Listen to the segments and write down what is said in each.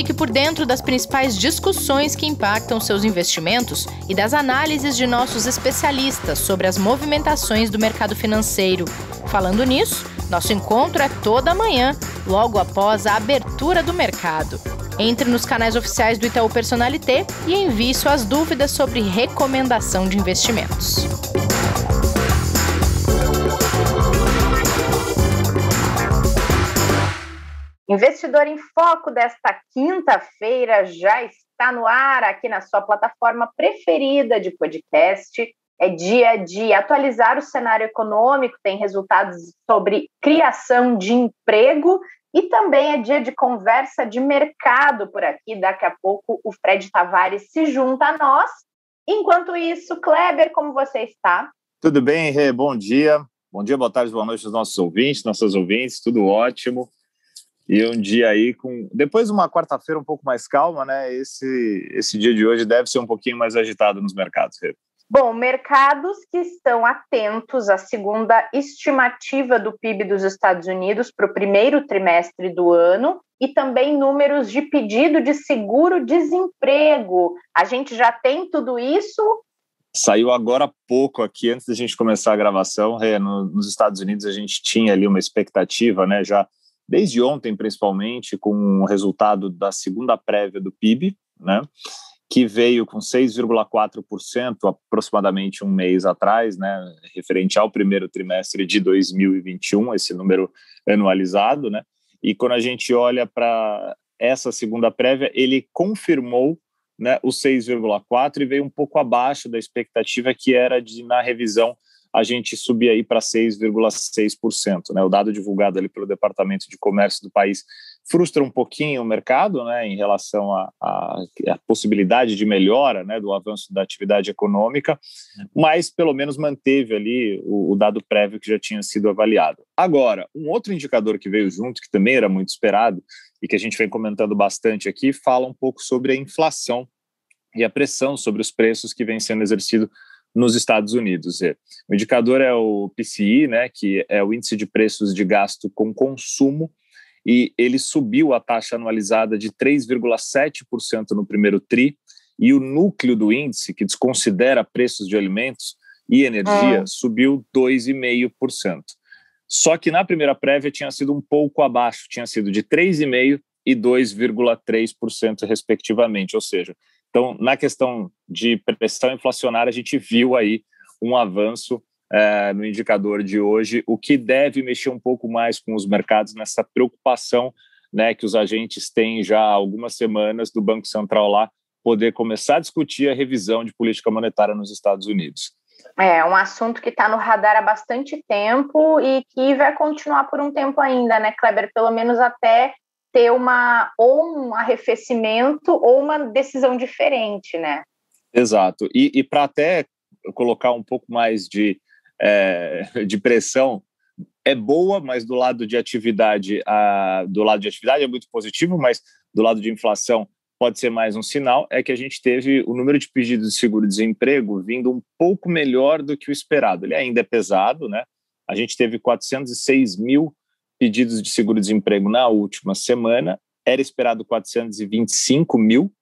Fique por dentro das principais discussões que impactam seus investimentos e das análises de nossos especialistas sobre as movimentações do mercado financeiro. Falando nisso, nosso encontro é toda manhã, logo após a abertura do mercado. Entre nos canais oficiais do Itaú Personalité e envie suas dúvidas sobre recomendação de investimentos. Investidor em Foco desta quinta-feira já está no ar aqui na sua plataforma preferida de podcast. É dia de atualizar o cenário econômico, tem resultados sobre criação de emprego e também é dia de conversa de mercado por aqui. Daqui a pouco o Fred Tavares se junta a nós. Enquanto isso, Kleber, como você está? Tudo bem, Rê? Bom dia. Bom dia, boa tarde, boa noite aos nossos ouvintes, nossas ouvintes, tudo ótimo. E um dia aí depois de uma quarta-feira um pouco mais calma, né? Esse dia de hoje deve ser um pouquinho mais agitado nos mercados, Rê. Bom, mercados que estão atentos à segunda estimativa do PIB dos Estados Unidos para o primeiro trimestre do ano e também números de pedido de seguro-desemprego. A gente já tem tudo isso? Saiu agora há pouco aqui, antes da gente começar a gravação, Rê, nos Estados Unidos a gente tinha ali uma expectativa, né, já desde ontem principalmente, com o resultado da segunda prévia do PIB, né, que veio com 6,4% aproximadamente um mês atrás, né, referente ao primeiro trimestre de 2021, esse número anualizado, né, e quando a gente olha para essa segunda prévia, ele confirmou, né, o 6,4% e veio um pouco abaixo da expectativa que era de, na revisão, a gente subir aí para 6,6%, né? O dado divulgado ali pelo Departamento de Comércio do país frustra um pouquinho o mercado, né, em relação à possibilidade de melhora, né, do avanço da atividade econômica, mas pelo menos manteve ali o dado prévio que já tinha sido avaliado. Agora, um outro indicador que veio junto, que também era muito esperado e que a gente vem comentando bastante aqui, fala um pouco sobre a inflação e a pressão sobre os preços que vem sendo exercido nos Estados Unidos. O indicador é o PCI, né, que é o índice de preços de gasto com consumo, e ele subiu a taxa anualizada de 3,7% no primeiro TRI, e o núcleo do índice, que desconsidera preços de alimentos e energia, subiu 2,5%. Só que na primeira prévia tinha sido um pouco abaixo, tinha sido de 3,5% e 2,3% respectivamente, ou seja, então, na questão de pressão inflacionária, a gente viu aí um avanço no indicador de hoje, o que deve mexer um pouco mais com os mercados nessa preocupação, né, que os agentes têm já há algumas semanas do Banco Central lá, poder começar a discutir a revisão de política monetária nos Estados Unidos. É um assunto que está no radar há bastante tempo e que vai continuar por um tempo ainda, né, Kleber? Pelo menos até ter ou um arrefecimento ou uma decisão diferente, né? Exato. E para até colocar um pouco mais de pressão, é boa, mas do lado de atividade é muito positivo, mas do lado de inflação pode ser mais um sinal, é que a gente teve o número de pedidos de seguro-desemprego vindo um pouco melhor do que o esperado. Ele ainda é pesado, né? A gente teve 406 mil pedidos de seguro-desemprego na última semana, era esperado 425 mil,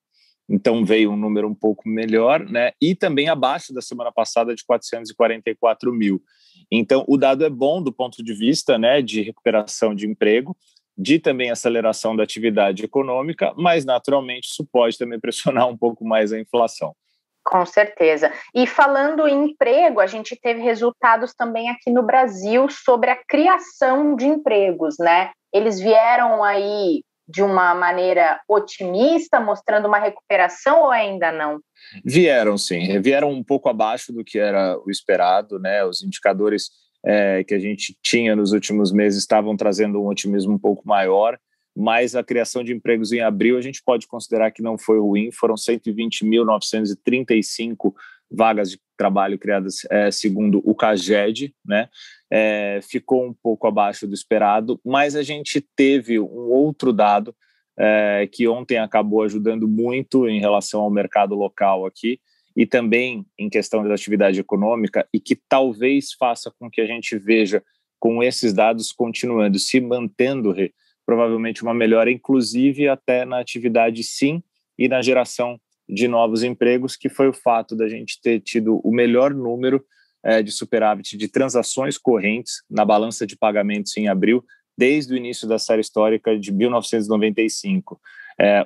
então veio um número um pouco melhor, né? E também abaixo da semana passada de 444 mil. Então, o dado é bom do ponto de vista, né, de recuperação de emprego, de também aceleração da atividade econômica, mas naturalmente isso pode também pressionar um pouco mais a inflação. Com certeza. E falando em emprego, a gente teve resultados também aqui no Brasil sobre a criação de empregos, né? Eles vieram aí de uma maneira otimista, mostrando uma recuperação ou ainda não? Vieram, sim. Vieram um pouco abaixo do que era o esperado, né? Os indicadores que a gente tinha nos últimos meses estavam trazendo um otimismo um pouco maior, mas a criação de empregos em abril a gente pode considerar que não foi ruim, foram 120.935 vagas de trabalho criadas segundo o CAGED, né? Ficou um pouco abaixo do esperado, mas a gente teve um outro dado que ontem acabou ajudando muito em relação ao mercado local aqui, e também em questão da atividade econômica, e que talvez faça com que a gente veja com esses dados continuando, se mantendo, provavelmente uma melhora, inclusive até na atividade sim e na geração de novos empregos, que foi o fato da gente ter tido o melhor número de superávit de transações correntes na balança de pagamentos em abril, desde o início da série histórica de 1995.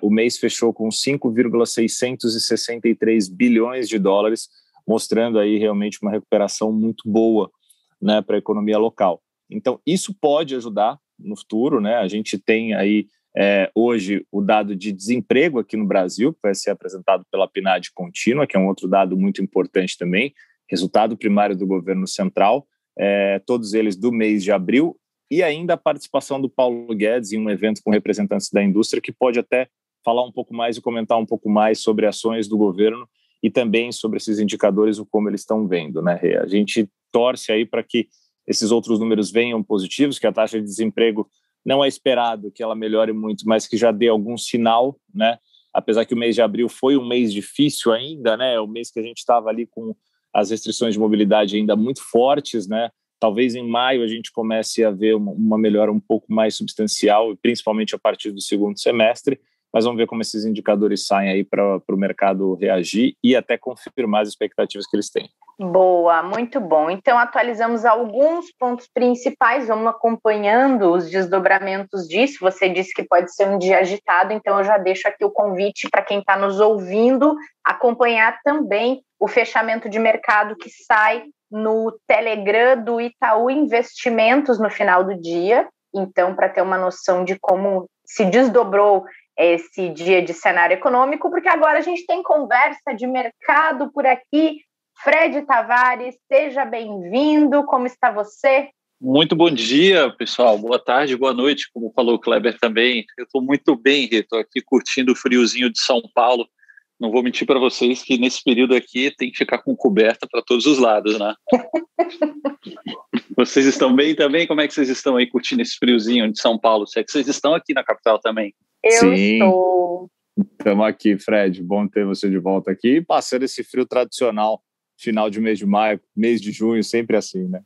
O mês fechou com 5,663 bilhões de dólares, mostrando aí realmente uma recuperação muito boa, né, para a economia local. Então, isso pode ajudar no futuro, né? A gente tem aí hoje o dado de desemprego aqui no Brasil, que vai ser apresentado pela PNAD contínua, que é um outro dado muito importante também, resultado primário do governo central, todos eles do mês de abril, e ainda a participação do Paulo Guedes em um evento com representantes da indústria, que pode até falar um pouco mais e comentar um pouco mais sobre ações do governo e também sobre esses indicadores, o como eles estão vendo, né, Rê? A gente torce aí para que esses outros números venham positivos, que a taxa de desemprego não é esperado que ela melhore muito, mas que já dê algum sinal, né? Apesar que o mês de abril foi um mês difícil ainda, né? O mês que a gente estava ali com as restrições de mobilidade ainda muito fortes, né? Talvez em maio a gente comece a ver uma melhora um pouco mais substancial, principalmente a partir do segundo semestre, mas vamos ver como esses indicadores saem aí para o mercado reagir e até confirmar as expectativas que eles têm. Boa, muito bom. Então, atualizamos alguns pontos principais, vamos acompanhando os desdobramentos disso. Você disse que pode ser um dia agitado, então eu já deixo aqui o convite para quem está nos ouvindo acompanhar também o fechamento de mercado que sai no Telegram do Itaú Investimentos no final do dia. Então, para ter uma noção de como se desdobrou esse dia de cenário econômico, porque agora a gente tem conversa de mercado por aqui. Fred Tavares, seja bem-vindo, como está você? Muito bom dia, pessoal, boa tarde, boa noite, como falou o Kleber também. Eu estou muito bem, estou aqui curtindo o friozinho de São Paulo. Não vou mentir para vocês que nesse período aqui tem que ficar com coberta para todos os lados, né? Vocês estão bem também? Como é que vocês estão aí curtindo esse friozinho de São Paulo? Se é que vocês estão aqui na capital também? Eu estou. Estamos aqui, Fred. Bom ter você de volta aqui. Passando esse frio tradicional, final de mês de maio, mês de junho, sempre assim, né?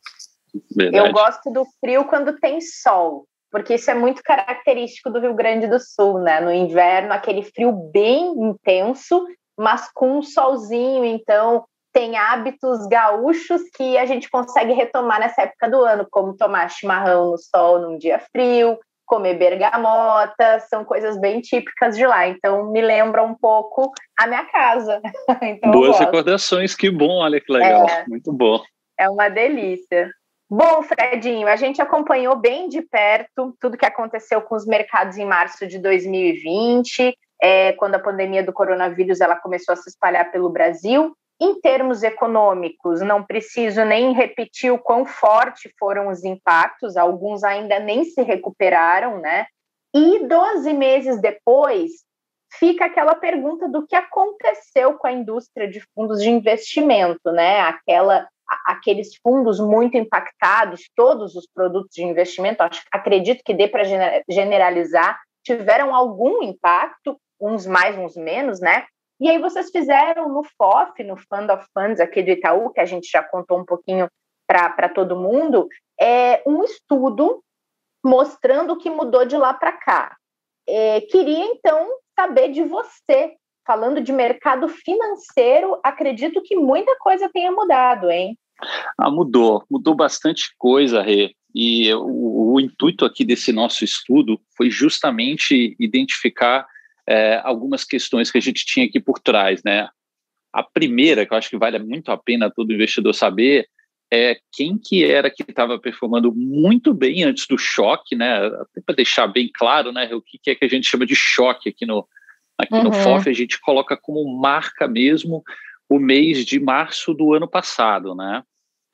Verdade. Eu gosto do frio quando tem sol, porque isso é muito característico do Rio Grande do Sul, né? No inverno, aquele frio bem intenso, mas com um solzinho, então tem hábitos gaúchos que a gente consegue retomar nessa época do ano, como tomar chimarrão no sol num dia frio, comer bergamota, são coisas bem típicas de lá, então me lembra um pouco a minha casa. Então, boas recordações, que bom, olha que legal, muito bom. É uma delícia. Bom, Fredinho, a gente acompanhou bem de perto tudo que aconteceu com os mercados em março de 2020, quando a pandemia do coronavírus ela começou a se espalhar pelo Brasil. Em termos econômicos, não preciso nem repetir o quão forte foram os impactos, alguns ainda nem se recuperaram, né? E 12 meses depois, fica aquela pergunta do que aconteceu com a indústria de fundos de investimento, né? Aqueles fundos muito impactados, todos os produtos de investimento, acredito que dê para generalizar, tiveram algum impacto, uns mais, uns menos, né? E aí vocês fizeram no FOF, no Fund of Funds aqui do Itaú, que a gente já contou um pouquinho para todo mundo, um estudo mostrando o que mudou de lá para cá. Queria, então, saber de você, falando de mercado financeiro, acredito que muita coisa tenha mudado, hein? Mudou bastante coisa, Rê. E o intuito aqui desse nosso estudo foi justamente identificar algumas questões que a gente tinha aqui por trás, né? A primeira, que eu acho que vale muito a pena todo investidor saber, é quem que era que estava performando muito bem antes do choque, né? Até para deixar bem claro, né, o que é que a gente chama de choque aqui no FOF, a gente coloca como marca mesmo o mês de março do ano passado, né?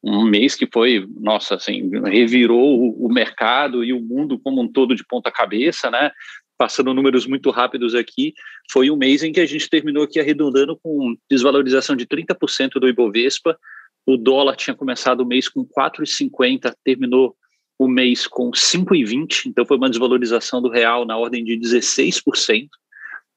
Um mês que foi, nossa, assim, revirou o mercado e o mundo como um todo de ponta cabeça, né? Passando números muito rápidos aqui, foi um mês em que a gente terminou aqui arredondando com desvalorização de 30% do Ibovespa. O dólar tinha começado o mês com 4,50, terminou o mês com 5,20, então foi uma desvalorização do real na ordem de 16%.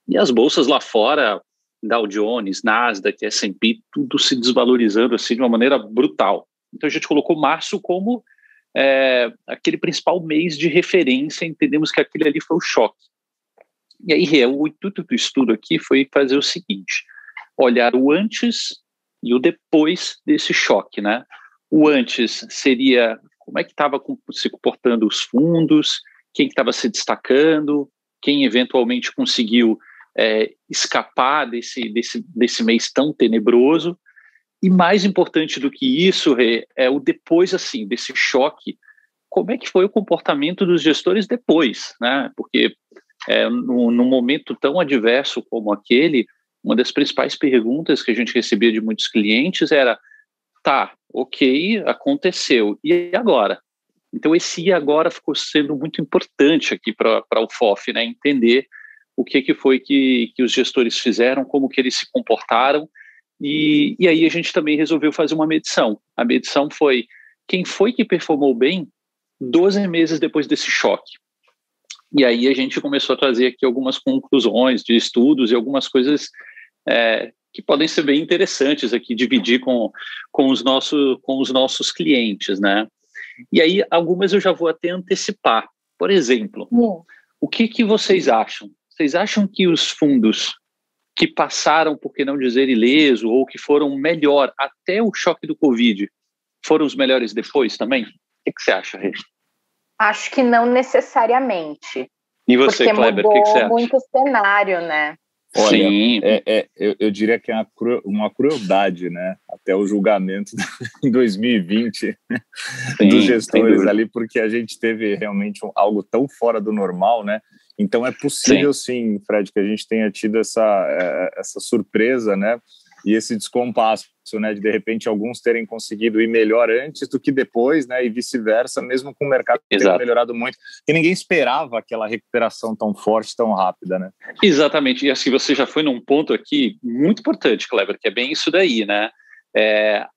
E as bolsas lá fora, Dow Jones, Nasdaq, S&P, tudo se desvalorizando assim de uma maneira brutal. Então a gente colocou março como aquele principal mês de referência, entendemos que aquele ali foi o choque. E aí, o intuito do estudo aqui foi fazer o seguinte, olhar o antes e o depois desse choque, né? O antes seria como é que estava se comportando os fundos, quem estava se destacando, quem eventualmente conseguiu escapar desse mês tão tenebroso. E mais importante do que isso, é o depois, assim, desse choque, como é que foi o comportamento dos gestores depois, né? Porque num momento tão adverso como aquele, uma das principais perguntas que a gente recebia de muitos clientes era, tá, ok, aconteceu, e agora? Então esse e agora ficou sendo muito importante aqui para o FOF, né? Entender o que foi que os gestores fizeram, como que eles se comportaram, e aí a gente também resolveu fazer uma medição. A medição foi quem foi que performou bem 12 meses depois desse choque. E aí a gente começou a trazer aqui algumas conclusões de estudos e algumas coisas que podem ser bem interessantes aqui, dividir com os nossos clientes, né? E aí algumas eu já vou até antecipar. Por exemplo, o que vocês acham? Vocês acham que os fundos que passaram, por que não dizer ileso, ou que foram melhor até o choque do Covid, foram os melhores depois também? O que você acha, Rê? Acho que não necessariamente. E você, porque Kleber, mudou o que você acha? muito o cenário, né? Olha, Sim. Eu diria que é uma crueldade, né? Até o julgamento em 2020 dos gestores ali, porque a gente teve realmente algo tão fora do normal, né? Então é possível sim, Fred, que a gente tenha tido essa surpresa, né? E esse descompasso, né? De repente alguns terem conseguido ir melhor antes do que depois, né? E vice-versa, mesmo com o mercado tendo melhorado muito. E ninguém esperava aquela recuperação tão forte, tão rápida, né? Exatamente. E assim, você já foi num ponto aqui muito importante, Kleber, que é bem isso daí, né?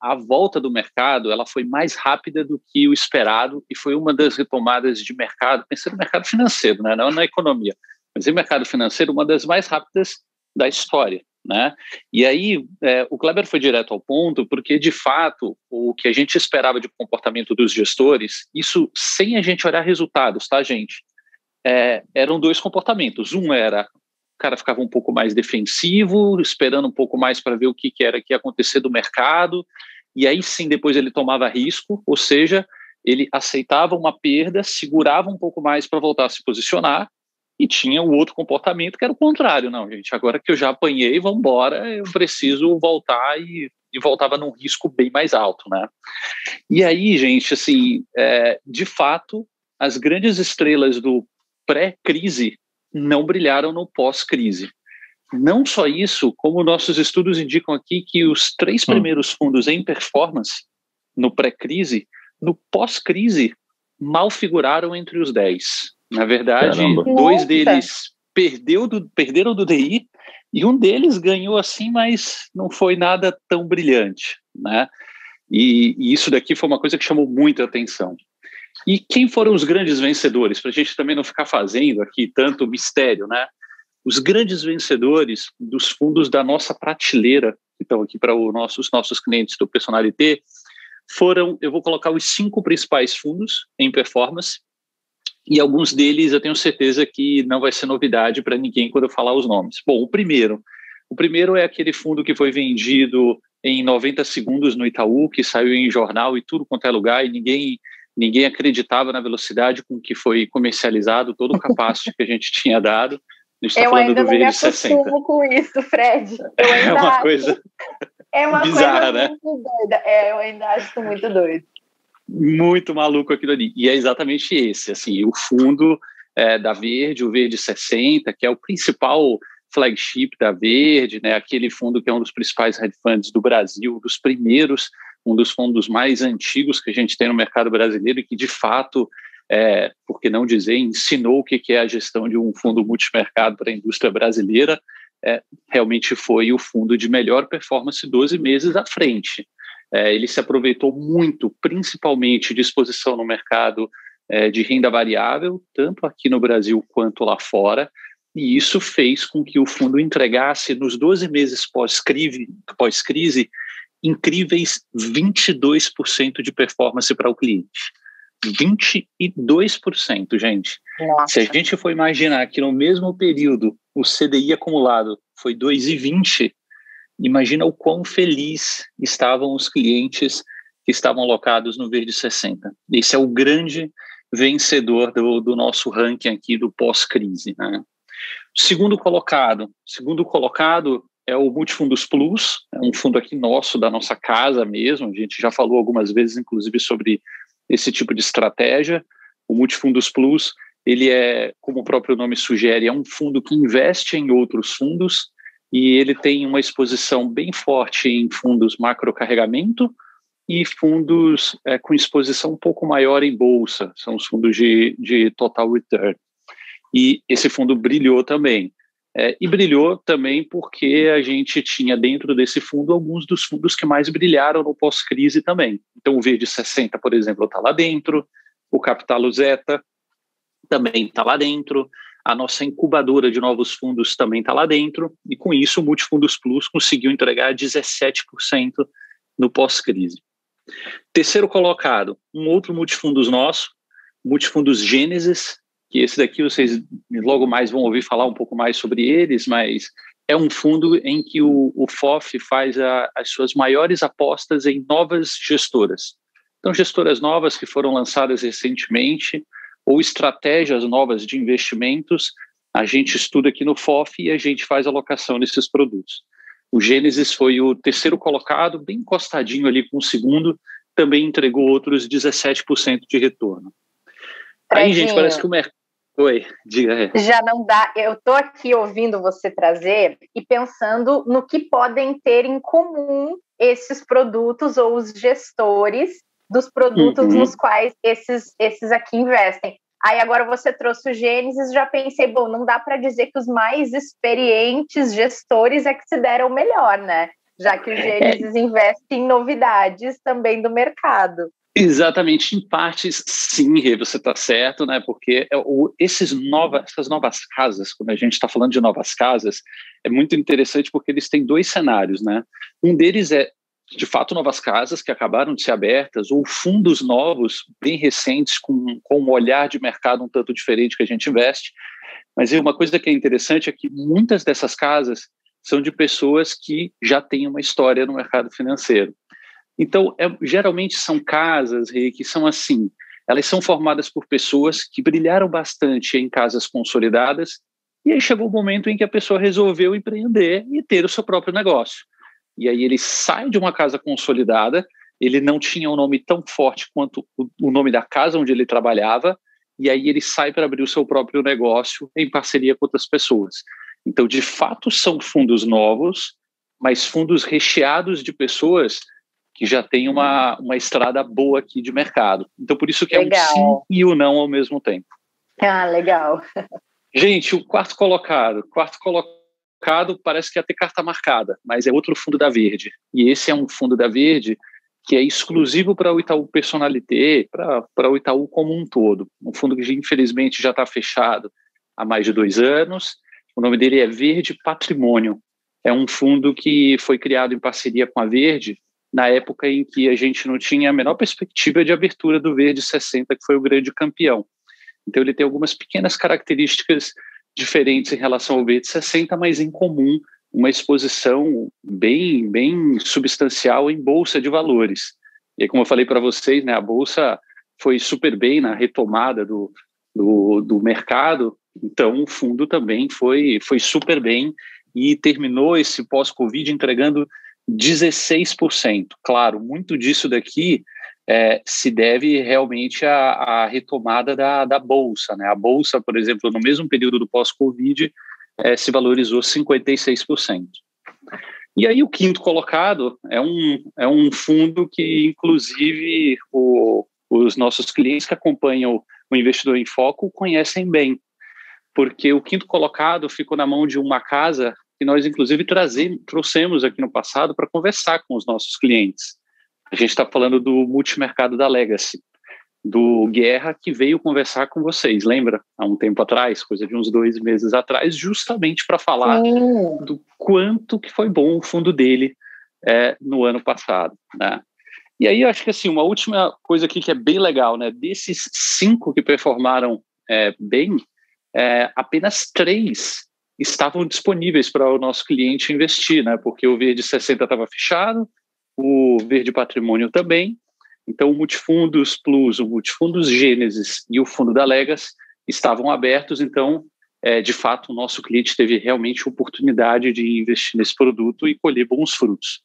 A volta do mercado, ela foi mais rápida do que o esperado e foi uma das retomadas de mercado, pensando no mercado financeiro, né? Não na economia, mas no mercado financeiro, uma das mais rápidas da história, né? E aí, o Kleber foi direto ao ponto, porque, de fato, o que a gente esperava de comportamento dos gestores, isso sem a gente olhar resultados, tá, gente? Eram dois comportamentos. Um era o cara ficava um pouco mais defensivo, esperando um pouco mais para ver o que era que ia acontecer do mercado, e aí sim depois ele tomava risco, ou seja, ele aceitava uma perda, segurava um pouco mais para voltar a se posicionar, e tinha o outro comportamento que era o contrário. Não, gente, agora que eu já apanhei, vamos embora, eu preciso voltar, e voltava num risco bem mais alto, né? E aí, gente, assim, de fato, as grandes estrelas do pré-crise não brilharam no pós-crise. Não só isso, como nossos estudos indicam aqui que os 3 primeiros fundos em performance no pré-crise, no pós-crise, mal figuraram entre os 10. Na verdade, Caramba. 2 deles perderam do DI e um deles ganhou assim, mas não foi nada tão brilhante, né? E isso daqui foi uma coisa que chamou muita atenção. E quem foram os grandes vencedores? Para a gente também não ficar fazendo aqui tanto mistério, né? Os grandes vencedores dos fundos da nossa prateleira, que estão aqui para os nossos clientes do Personalité, foram, eu vou colocar os 5 principais fundos em performance, e alguns deles eu tenho certeza que não vai ser novidade para ninguém quando eu falar os nomes. Bom, o primeiro é aquele fundo que foi vendido em 90 segundos no Itaú, que saiu em jornal e tudo quanto é lugar, e ninguém acreditava na velocidade com que foi comercializado todo o capacete que a gente tinha dado. A gente está falando do verde 60. Eu ainda não me acostumo com isso, Fred. É uma coisa bizarra, coisa né? Muito doida. Eu ainda acho muito doido. Muito maluco aquilo ali. E é exatamente esse, assim, o fundo da Verde, o Verde 60, que é o principal flagship da Verde, né? Aquele fundo que é um dos principais hedge funds do Brasil, dos primeiros, um dos fundos mais antigos que a gente tem no mercado brasileiro e que, de fato, por que não dizer, ensinou o que é a gestão de um fundo multimercado para a indústria brasileira. Realmente foi o fundo de melhor performance 12 meses à frente. Ele se aproveitou muito, principalmente de exposição no mercado de renda variável, tanto aqui no Brasil quanto lá fora, e isso fez com que o fundo entregasse, nos 12 meses pós-crise, incríveis 22% de performance para o cliente. 22%, gente. Nossa. Se a gente for imaginar que no mesmo período o CDI acumulado foi 2,20%, imagina o quão feliz estavam os clientes que estavam alocados no Verde 60. Esse é o grande vencedor do nosso ranking aqui do pós-crise, né? Segundo colocado é o Multifundos Plus, é um fundo aqui nosso, da nossa casa mesmo, a gente já falou algumas vezes, inclusive, sobre esse tipo de estratégia. O Multifundos Plus, ele é, como o próprio nome sugere, é um fundo que investe em outros fundos, e ele tem uma exposição bem forte em fundos macrocarregamento e fundos com exposição um pouco maior em bolsa, são os fundos de total return. E esse fundo brilhou também. E brilhou também porque a gente tinha dentro desse fundo alguns dos fundos que mais brilharam no pós-crise também. Então o Verde 60, por exemplo, está lá dentro, o Capitalo Zeta também está lá dentro, a nossa incubadora de novos fundos também está lá dentro, e com isso o Multifundos Plus conseguiu entregar 17% no pós-crise. Terceiro colocado, um outro multifundos nosso, Multifundos Gênesis, que esse daqui vocês logo mais vão ouvir falar um pouco mais sobre eles, mas é um fundo em que o FOF faz as suas maiores apostas em novas gestoras. Então, gestoras novas que foram lançadas recentemente, ou estratégias novas de investimentos, a gente estuda aqui no FOF e a gente faz alocação nesses produtos. O Gênesis foi o terceiro colocado, bem encostadinho ali com o segundo, também entregou outros 17% de retorno. Aí, gente, parece que o mercado... Oi, diga. Já não dá. Eu estou aqui ouvindo você trazer e pensando no que podem ter em comum esses produtos ou os gestores dos produtos nos quais esses aqui investem. Aí agora você trouxe o Gênesis, já pensei, bom, não dá para dizer que os mais experientes gestores é que se deram melhor, né? Já que o Gênesis investe em novidades também do mercado. Exatamente, em partes sim, Rê, você está certo, né? Porque essas novas casas, quando a gente está falando de novas casas, é muito interessante porque eles têm dois cenários, né? Um deles é, de fato, novas casas que acabaram de ser abertas, ou fundos novos, bem recentes, com um olhar de mercado um tanto diferente que a gente investe. Mas uma coisa que é interessante é que muitas dessas casas são de pessoas que já têm uma história no mercado financeiro. Então, geralmente são casas, Rê, que são assim, elas são formadas por pessoas que brilharam bastante em casas consolidadas, e aí chegou o momento em que a pessoa resolveu empreender e ter o seu próprio negócio. E aí ele sai de uma casa consolidada, ele não tinha um nome tão forte quanto o nome da casa onde ele trabalhava, e aí ele sai para abrir o seu próprio negócio em parceria com outras pessoas. Então, de fato, são fundos novos, mas fundos recheados de pessoas que já têm uma estrada boa aqui de mercado. Então, por isso que legal. É um sim e o não ao mesmo tempo. Ah, legal. Gente, o quarto colocado parece que ia ter carta marcada, mas é outro fundo da Verde. E esse é um fundo da Verde que é exclusivo para o Itaú Personalité, para o Itaú como um todo. Um fundo que, infelizmente, já está fechado há mais de 2 anos. O nome dele é Verde Patrimônio. É um fundo que foi criado em parceria com a Verde na época em que a gente não tinha a menor perspectiva de abertura do Verde 60, que foi o grande campeão. Então ele tem algumas pequenas características diferentes em relação ao Verde 60, mas em comum uma exposição bem substancial em bolsa de valores. E aí, como eu falei para vocês, né, a bolsa foi super bem na retomada do mercado, então o fundo também foi super bem e terminou esse pós-Covid entregando 16%. Claro, muito disso daqui se deve realmente à retomada da Bolsa, né? A Bolsa, por exemplo, no mesmo período do pós-Covid, se valorizou 56%. E aí o quinto colocado é um fundo que, inclusive, os nossos clientes que acompanham o Investidor em Foco conhecem bem, porque o quinto colocado ficou na mão de uma casa que nós, inclusive, trouxemos aqui no passado para conversar com os nossos clientes. A gente está falando do multimercado da Legacy, do Guerra, que veio conversar com vocês, lembra? Há um tempo atrás, coisa de uns 2 meses atrás, justamente para falar do quanto que foi bom o fundo dele no ano passado, né? E aí, eu acho que assim, uma última coisa aqui que é bem legal, né? Desses 5 que performaram bem, apenas 3 estavam disponíveis para o nosso cliente investir, né? Porque o Verde 60 estava fechado, o Verde Patrimônio também. Então, o Multifundos Plus, o Multifundos Gênesis e o Fundo da Legas estavam abertos. Então, de fato, o nosso cliente teve realmente oportunidade de investir nesse produto e colher bons frutos.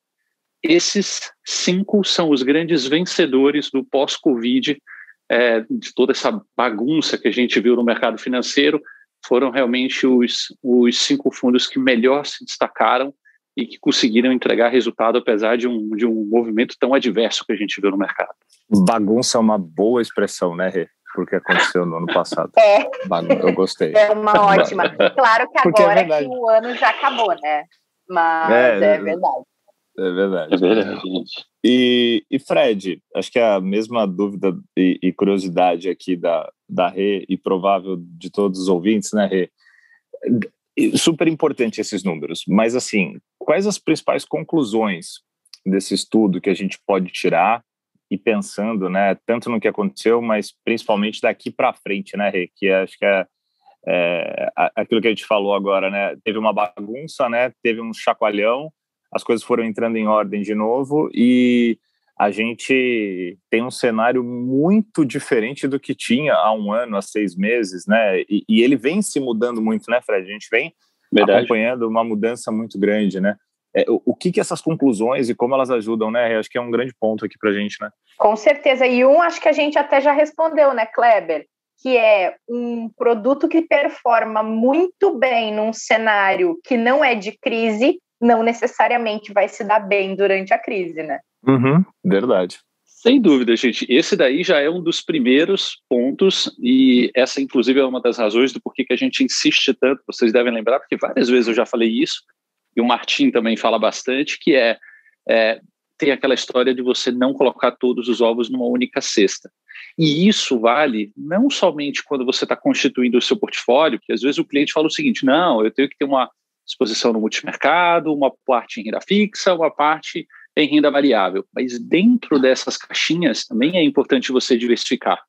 Esses 5 são os grandes vencedores do pós-Covid, de toda essa bagunça que a gente viu no mercado financeiro. Foram realmente os 5 fundos que melhor se destacaram e que conseguiram entregar resultado apesar de um movimento tão adverso que a gente viu no mercado. Bagunça é uma boa expressão, né, Rê? Porque aconteceu no ano passado. Eu gostei. É uma ótima. Claro que agora que o ano já acabou, né? Mas é verdade. É verdade. É verdade, gente. E Fred, acho que é a mesma dúvida e curiosidade aqui da Rê e provável de todos os ouvintes, né, Rê? Super importante esses números, mas assim, quais as principais conclusões desse estudo que a gente pode tirar e pensando, né, tanto no que aconteceu, mas principalmente daqui para frente, né, Rê? Que acho que aquilo que a gente falou agora, né? Teve uma bagunça, né? Teve um chacoalhão, as coisas foram entrando em ordem de novo e a gente tem um cenário muito diferente do que tinha há 1 ano, há 6 meses, né? E ele vem se mudando muito, né, Fred? A gente vem acompanhando uma mudança muito grande, né? O que essas conclusões e como elas ajudam, né? Acho que é um grande ponto aqui pra gente, né? Com certeza. E acho que a gente até já respondeu, né, Kleber? Que é um produto que performa muito bem num cenário que não é de crise, não necessariamente vai se dar bem durante a crise, né? Verdade. Sem dúvida, gente. Esse daí já é um dos primeiros pontos e essa, inclusive, é uma das razões do porquê que a gente insiste tanto. Vocês devem lembrar, porque várias vezes eu já falei isso e o Martim também fala bastante, que tem aquela história de você não colocar todos os ovos numa única cesta. E isso vale não somente quando você está constituindo o seu portfólio, que às vezes o cliente fala o seguinte, não, eu tenho que ter uma exposição no multimercado, uma parte em renda fixa, uma parte em renda variável. Mas dentro dessas caixinhas também é importante você diversificar.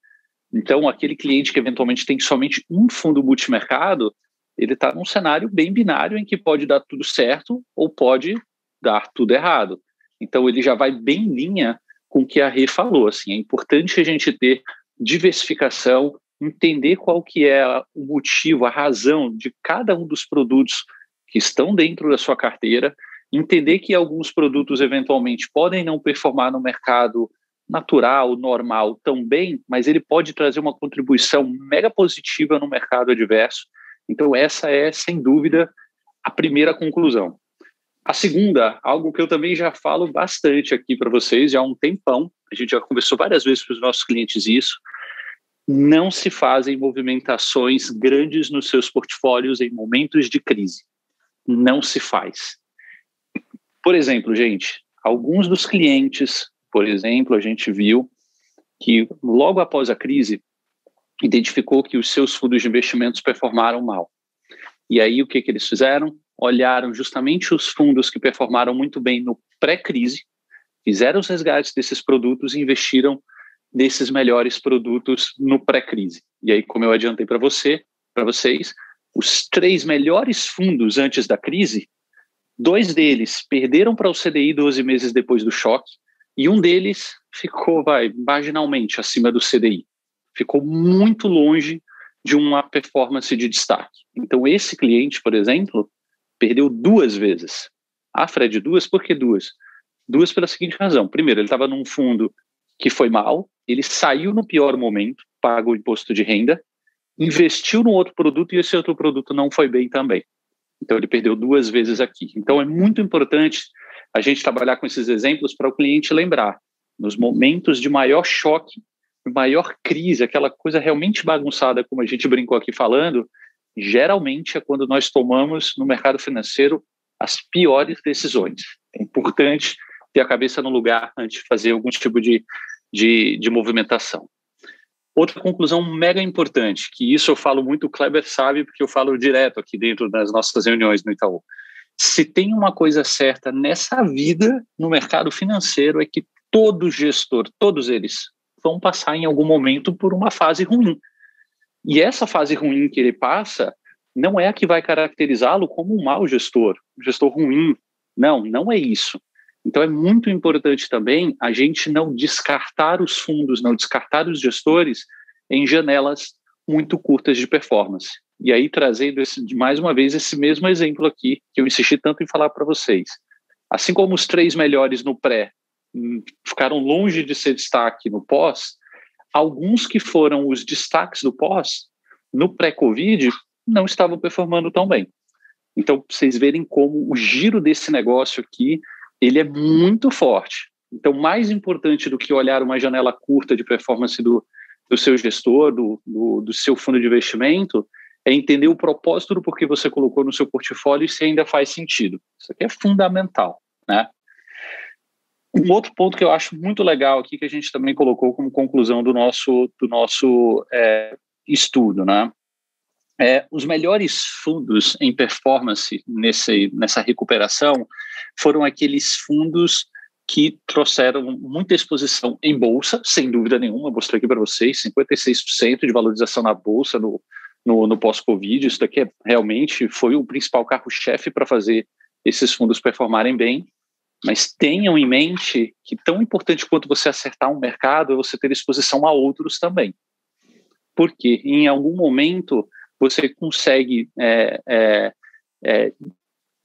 Então, aquele cliente que eventualmente tem somente um fundo multimercado, ele está num cenário bem binário em que pode dar tudo certo ou pode dar tudo errado. Então, ele já vai bem em linha com o que a Rê falou. Assim, é importante a gente ter diversificação, entender qual que é o motivo, a razão de cada um dos produtos que estão dentro da sua carteira, entender que alguns produtos eventualmente podem não performar no mercado natural, normal, tão bem, mas ele pode trazer uma contribuição mega positiva no mercado adverso. Então essa é, sem dúvida, a primeira conclusão. A segunda, algo que eu também já falo bastante aqui para vocês já há um tempão, a gente já conversou várias vezes com os nossos clientes isso, não se fazem movimentações grandes nos seus portfólios em momentos de crise. Não se faz. Por exemplo, gente, alguns dos clientes, por exemplo, a gente viu que logo após a crise, identificou que os seus fundos de investimentos performaram mal. E aí o que eles fizeram? Olharam justamente os fundos que performaram muito bem no pré-crise, fizeram os resgates desses produtos e investiram nesses melhores produtos no pré-crise. E aí, como eu adiantei para vocês, os 3 melhores fundos antes da crise, 2 deles perderam para o CDI 12 meses depois do choque e um deles ficou, marginalmente acima do CDI. Ficou muito longe de uma performance de destaque. Então, esse cliente, por exemplo, perdeu 2 vezes. Ah, Fred, 2? Por que 2? 2 pela seguinte razão. Primeiro, ele estava num fundo que foi mal, ele saiu no pior momento, pagou o imposto de renda, investiu num outro produto e esse outro produto não foi bem também. Então, ele perdeu 2 vezes aqui. Então, é muito importante a gente trabalhar com esses exemplos para o cliente lembrar, nos momentos de maior choque, maior crise, aquela coisa realmente bagunçada, como a gente brincou aqui falando, geralmente é quando nós tomamos no mercado financeiro as piores decisões. É importante ter a cabeça no lugar antes de fazer algum tipo de movimentação. Outra conclusão mega importante, que isso eu falo muito, o Kleber sabe, porque eu falo direto aqui dentro das nossas reuniões no Itaú. Se tem uma coisa certa nessa vida, no mercado financeiro, é que todo gestor, todos eles, vão passar em algum momento por uma fase ruim. E essa fase ruim que ele passa não é a que vai caracterizá-lo como um mau gestor, um gestor ruim. Não é isso. Então é muito importante também a gente não descartar os fundos, não descartar os gestores em janelas muito curtas de performance. E aí trazendo mais uma vez esse mesmo exemplo aqui, que eu insisti tanto em falar para vocês. Assim como os 3 melhores no pré ficaram longe de ser destaque no pós, alguns que foram os destaques do pós, no pré-Covid, não estavam performando tão bem. Então, pra vocês verem como o giro desse negócio aqui, ele é muito forte. Então, mais importante do que olhar uma janela curta de performance do seu gestor, do seu fundo de investimento, é entender o propósito do porquê você colocou no seu portfólio e se ainda faz sentido. Isso aqui é fundamental, né? Um outro ponto que eu acho muito legal aqui, que a gente também colocou como conclusão do nosso estudo, né? Os melhores fundos em performance nessa recuperação foram aqueles fundos que trouxeram muita exposição em bolsa, sem dúvida nenhuma. Mostrei aqui para vocês, 56% de valorização na bolsa no pós-Covid. Isso daqui realmente foi o principal carro-chefe para fazer esses fundos performarem bem. Mas tenham em mente que tão importante quanto você acertar um mercado é você ter exposição a outros também. Porque em algum momento você consegue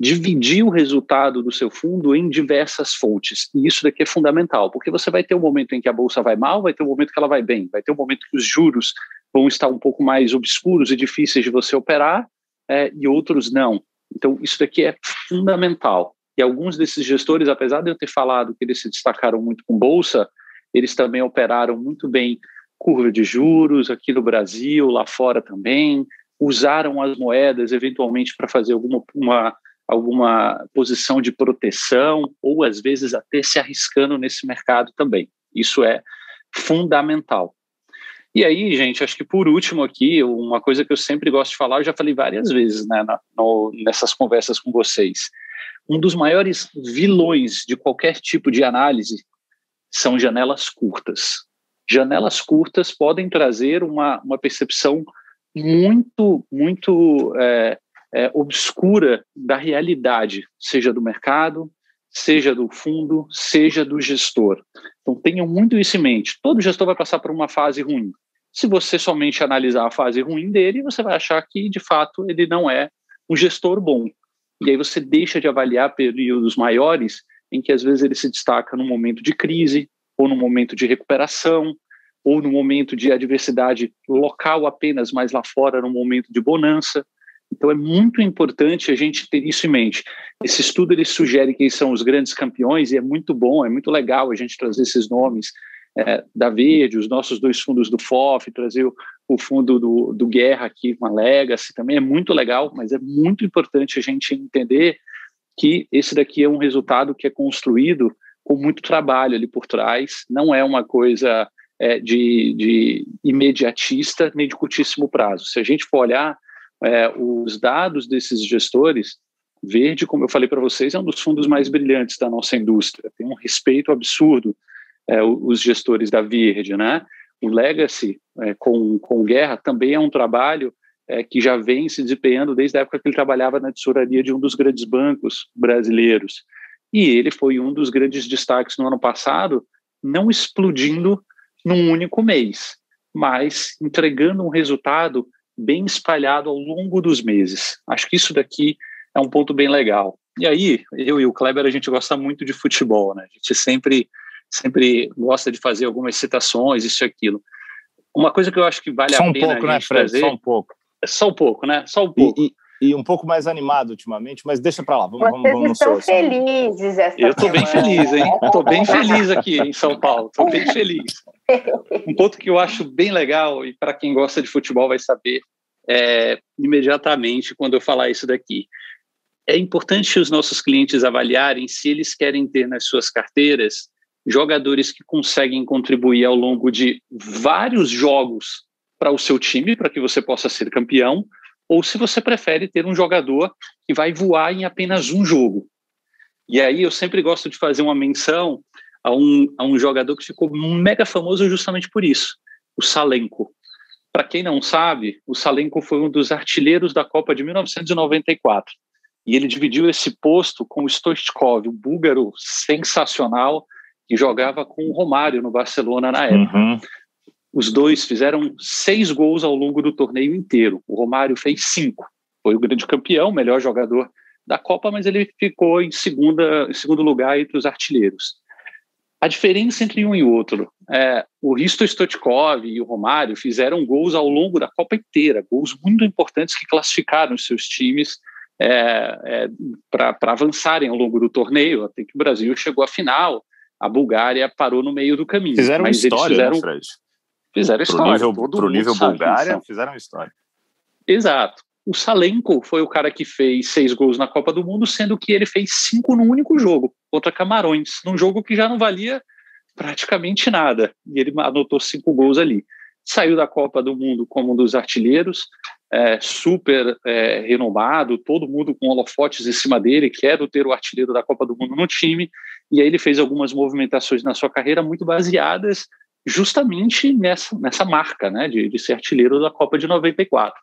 dividir o resultado do seu fundo em diversas fontes. E isso daqui é fundamental, porque você vai ter um momento em que a bolsa vai mal, vai ter um momento que ela vai bem, vai ter um momento que os juros vão estar um pouco mais obscuros e difíceis de você operar, e outros não. Então, isso daqui é fundamental. E alguns desses gestores, apesar de eu ter falado que eles se destacaram muito com bolsa, eles também operaram muito bem curva de juros aqui no Brasil, lá fora também, usaram as moedas eventualmente para fazer alguma posição de proteção, ou às vezes até se arriscando nesse mercado também. Isso é fundamental. E aí, gente, acho que por último aqui, uma coisa que eu sempre gosto de falar, eu já falei várias vezes, né, nessas conversas com vocês. Um dos maiores vilões de qualquer tipo de análise são janelas curtas. Janelas curtas podem trazer uma percepção muito obscura da realidade, seja do mercado, seja do fundo, seja do gestor. Então tenham muito isso em mente. Todo gestor vai passar por uma fase ruim. Se você somente analisar a fase ruim dele, você vai achar que, de fato, ele não é um gestor bom. E aí você deixa de avaliar períodos maiores em que, às vezes, ele se destaca num momento de crise, ou num momento de recuperação, ou num momento de adversidade local apenas, mas lá fora, num momento de bonança. Então, é muito importante a gente ter isso em mente. Esse estudo ele sugere quem são os grandes campeões, e é muito bom, é muito legal a gente trazer esses nomes da Verde, os nossos 2 fundos do FOF, trazer o fundo do Guerra aqui com a Legacy, também é muito legal, mas é muito importante a gente entender que esse daqui é um resultado que é construído com muito trabalho ali por trás, não é uma coisa de imediatista nem de curtíssimo prazo. Se a gente for olhar os dados desses gestores, Verde, como eu falei para vocês, é um dos fundos mais brilhantes da nossa indústria, tem um respeito absurdo os gestores da Verde, né? O Legacy, com Guerra, também é um trabalho que já vem se desempenhando desde a época que ele trabalhava na tesouraria de um dos grandes bancos brasileiros. E ele foi um dos grandes destaques no ano passado, não explodindo num único mês, mas entregando um resultado bem espalhado ao longo dos meses. Acho que isso daqui é um ponto bem legal. E aí, eu e o Kleber, a gente gosta muito de futebol, né? A gente sempre gosta de fazer algumas citações, isso e aquilo. Uma coisa que eu acho que vale a pena a gente né, Fred? Trazer... Só um pouco. Só um pouco, né? Só um pouco. E um pouco mais animado ultimamente, mas deixa pra lá. Vocês estão felizes essa semana. Eu tô bem feliz, hein? Tô bem feliz aqui em São Paulo. Tô bem feliz. Um ponto que eu acho bem legal, e para quem gosta de futebol vai saber imediatamente quando eu falar isso daqui. É importante os nossos clientes avaliarem se eles querem ter nas suas carteiras jogadores que conseguem contribuir ao longo de vários jogos para o seu time, para que você possa ser campeão, ou se você prefere ter um jogador que vai voar em apenas um jogo. E aí eu sempre gosto de fazer uma menção a um jogador que ficou mega famoso justamente por isso, o Salenko. Para quem não sabe, o Salenko foi um dos artilheiros da Copa de 1994. E ele dividiu esse posto com o Stoichkov, um búlgaro sensacional, que jogava com o Romário no Barcelona na época. Uhum. Os dois fizeram 6 gols ao longo do torneio inteiro. O Romário fez 5. Foi o grande campeão, melhor jogador da Copa, mas ele ficou em segundo lugar entre os artilheiros. A diferença entre um e outro, o Hristo Stoichkov e o Romário fizeram gols ao longo da Copa inteira, gols muito importantes que classificaram os seus times para avançarem ao longo do torneio, até que o Brasil chegou à final, a Bulgária parou no meio do caminho. Fizeram mas história, eles né, Fred? Fizeram história. Pro nível Bulgária, fizeram história. Exato. O Salenko foi o cara que fez 6 gols na Copa do Mundo, sendo que ele fez 5 num único jogo, contra Camarões, num jogo que já não valia praticamente nada. E ele anotou 5 gols ali. Saiu da Copa do Mundo como um dos artilheiros, super renomado, todo mundo com holofotes em cima dele, quero ter o artilheiro da Copa do Mundo no time, e aí ele fez algumas movimentações na sua carreira muito baseadas justamente nessa marca, né, de ser artilheiro da Copa de 94.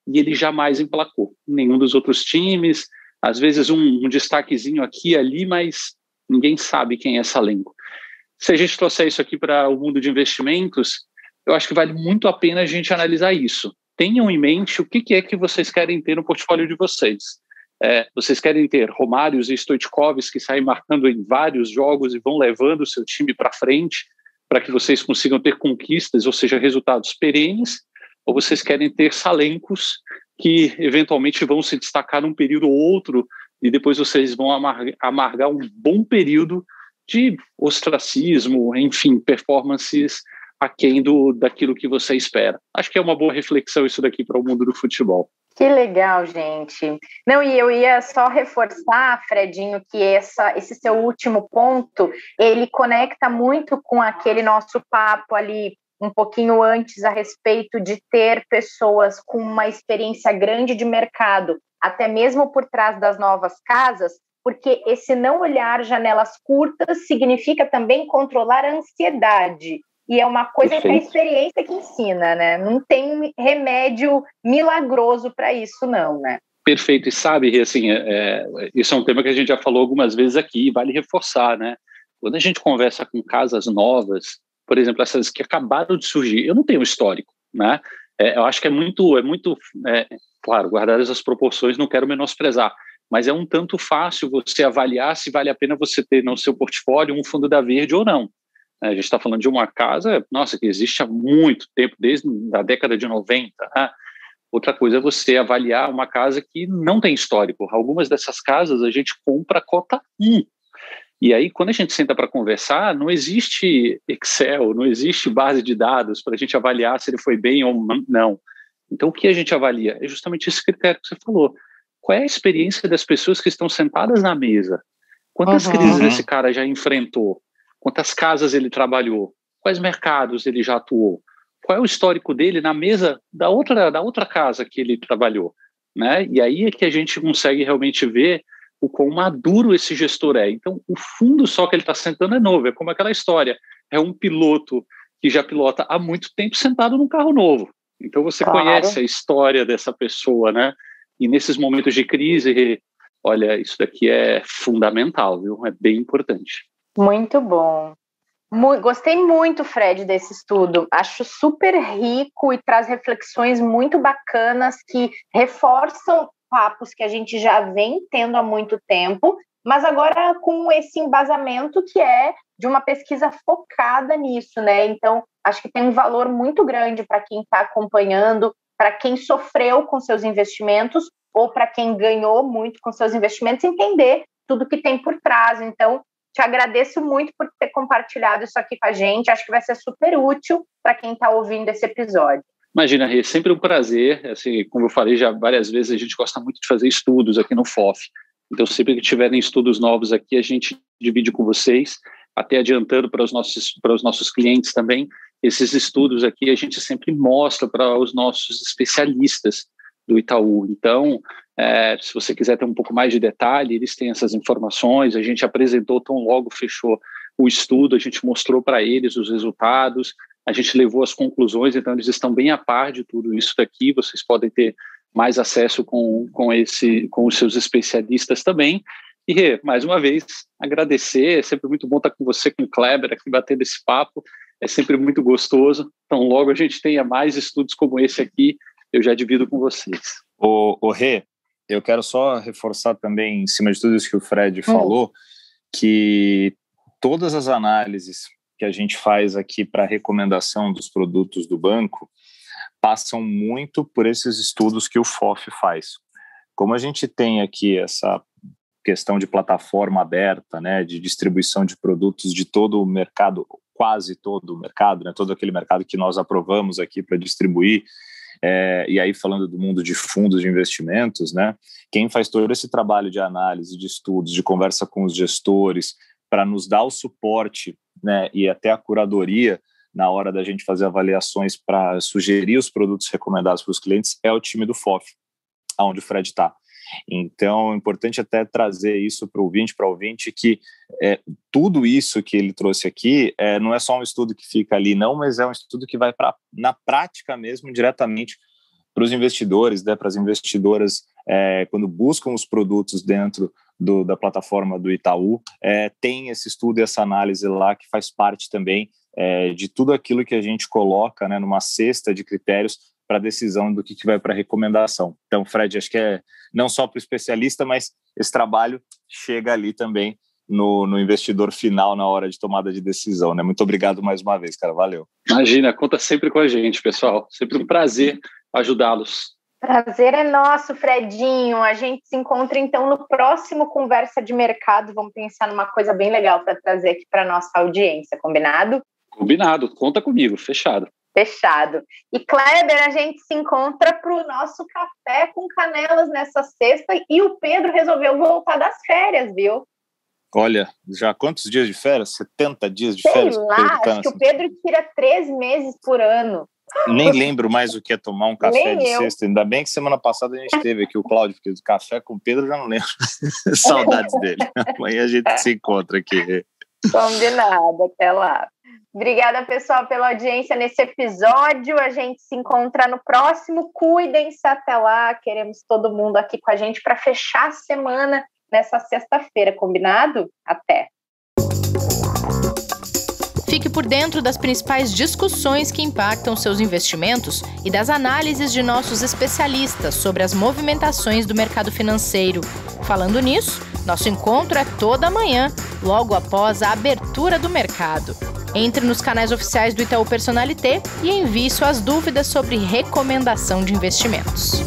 E ele jamais emplacou nenhum dos outros times, às vezes um destaquezinho aqui e ali, mas ninguém sabe quem é Salenko. Se a gente trouxer isso aqui para o mundo de investimentos, eu acho que vale muito a pena a gente analisar isso. Tenham em mente o que é que vocês querem ter no portfólio de vocês. Vocês querem ter Romários e Stoichkovs que saem marcando em vários jogos e vão levando o seu time para frente para que vocês consigam ter conquistas, ou seja, resultados perenes, ou vocês querem ter Salenkos que eventualmente vão se destacar num período ou outro e depois vocês vão amargar um bom período de ostracismo, enfim, performances aquém daquilo que você espera. Acho que é uma boa reflexão isso daqui para o mundo do futebol. Que legal, gente. Não, e eu ia só reforçar, Fredinho, que esse seu último ponto, ele conecta muito com aquele nosso papo ali um pouquinho antes a respeito de ter pessoas com uma experiência grande de mercado, até mesmo por trás das novas casas, porque esse não olhar janelas curtas significa também controlar a ansiedade. E é uma coisa que a experiência que ensina, né? Não tem remédio milagroso para isso, não, né? Perfeito. E sabe, assim, isso é um tema que a gente já falou algumas vezes aqui, vale reforçar, né? Quando a gente conversa com casas novas, por exemplo, essas que acabaram de surgir, eu não tenho histórico, né? Eu acho que é muito claro, guardadas as proporções, não quero menosprezar, mas é um tanto fácil você avaliar se vale a pena você ter no seu portfólio um fundo da Verde ou não. A gente está falando de uma casa, nossa, que existe há muito tempo, desde a década de 90. Né? Outra coisa é você avaliar uma casa que não tem histórico. Algumas dessas casas a gente compra a cota 1. E aí, quando a gente senta para conversar, não existe Excel, não existe base de dados para a gente avaliar se ele foi bem ou não. Então, o que a gente avalia? É justamente esse critério que você falou. Qual é a experiência das pessoas que estão sentadas na mesa? Quantas crises esse cara já enfrentou? Quantas casas ele trabalhou? Quais mercados ele já atuou? Qual é o histórico dele na mesa da outra casa que ele trabalhou? Né? E aí é que a gente consegue realmente ver o quão maduro esse gestor é. Então, o fundo só que ele está sentando é novo, é como aquela história. É um piloto que já pilota há muito tempo sentado num carro novo. Então, você conhece a história dessa pessoa, né? E nesses momentos de crise, olha, isso daqui é fundamental, viu? É bem importante. Muito bom. Gostei muito, Fred, desse estudo. Acho super rico e traz reflexões muito bacanas que reforçam papos que a gente já vem tendo há muito tempo, mas agora com esse embasamento que é de uma pesquisa focada nisso, né? Então, acho que tem um valor muito grande para quem está acompanhando, para quem sofreu com seus investimentos ou para quem ganhou muito com seus investimentos, entender tudo que tem por trás. Então, te agradeço muito por ter compartilhado isso aqui com a gente. Acho que vai ser super útil para quem está ouvindo esse episódio. Imagina, Rê, sempre um prazer. Assim, como eu falei já várias vezes, a gente gosta muito de fazer estudos aqui no FOF. Então, sempre que tiverem estudos novos aqui, a gente divide com vocês, até adiantando para os nossos clientes também. Esses estudos aqui a gente sempre mostra para os nossos especialistas do Itaú. Então, se você quiser ter um pouco mais de detalhe, eles têm essas informações, a gente apresentou tão logo fechou o estudo, a gente mostrou para eles os resultados, a gente levou as conclusões, então eles estão bem a par de tudo isso daqui, vocês podem ter mais acesso com os seus especialistas também. E, Rê, mais uma vez, agradecer, é sempre muito bom estar com você, com o Kleber, aqui batendo esse papo, é sempre muito gostoso. Então, logo a gente tenha mais estudos como esse aqui, eu já divido com vocês. Rê, eu quero só reforçar também, em cima de tudo isso que o Fred falou, que todas as análises que a gente faz aqui para recomendação dos produtos do banco passam muito por esses estudos que o FOF faz. Como a gente tem aqui essa questão de plataforma aberta, né, de distribuição de produtos de todo o mercado, quase todo o mercado, né, todo aquele mercado que nós aprovamos aqui para distribuir, e aí falando do mundo de fundos de investimentos, né, quem faz todo esse trabalho de análise, de estudos, de conversa com os gestores, para nos dar o suporte, né, e até a curadoria na hora da gente fazer avaliações para sugerir os produtos recomendados para os clientes, é o time do FOF, onde o Fred está. Então, é importante até trazer isso para o ouvinte, que tudo isso que ele trouxe aqui não é só um estudo que fica ali, não, mas é um estudo que vai na prática mesmo, diretamente para os investidores, né, para as investidoras, quando buscam os produtos dentro da plataforma do Itaú, tem esse estudo e essa análise lá que faz parte também de tudo aquilo que a gente coloca, né, numa cesta de critérios para a decisão do que vai para a recomendação. Então, Fred, acho que não só para o especialista, mas esse trabalho chega ali também no investidor final na hora de tomada de decisão, né? Muito obrigado mais uma vez, cara, valeu. Imagina, conta sempre com a gente, pessoal. Sempre um prazer ajudá-los. Prazer é nosso, Fredinho. A gente se encontra, então, no próximo Conversa de Mercado. Vamos pensar numa coisa bem legal para trazer aqui para a nossa audiência, combinado? Combinado, conta comigo, fechado. Fechado. E, Kleber, a gente se encontra para o nosso café com canelas nessa sexta e o Pedro resolveu voltar das férias, viu? Olha, já quantos dias de férias? 70 dias de Sei férias? Sei lá, acho que o Pedro tira 3 meses por ano. Nem lembro mais o que é tomar um café de sexta. Ainda bem que semana passada a gente teve aqui o Cláudio, porque o café com o Pedro já não lembro. Saudades dele. Amanhã a gente se encontra aqui. Combinado, até lá. Obrigada, pessoal, pela audiência nesse episódio. A gente se encontra no próximo. Cuidem-se até lá. Queremos todo mundo aqui com a gente para fechar a semana nessa sexta-feira, combinado? Até! Fique por dentro das principais discussões que impactam seus investimentos e das análises de nossos especialistas sobre as movimentações do mercado financeiro. Falando nisso, nosso encontro é toda manhã, logo após a abertura do mercado. Entre nos canais oficiais do Itaú Personalité e envie suas dúvidas sobre recomendação de investimentos.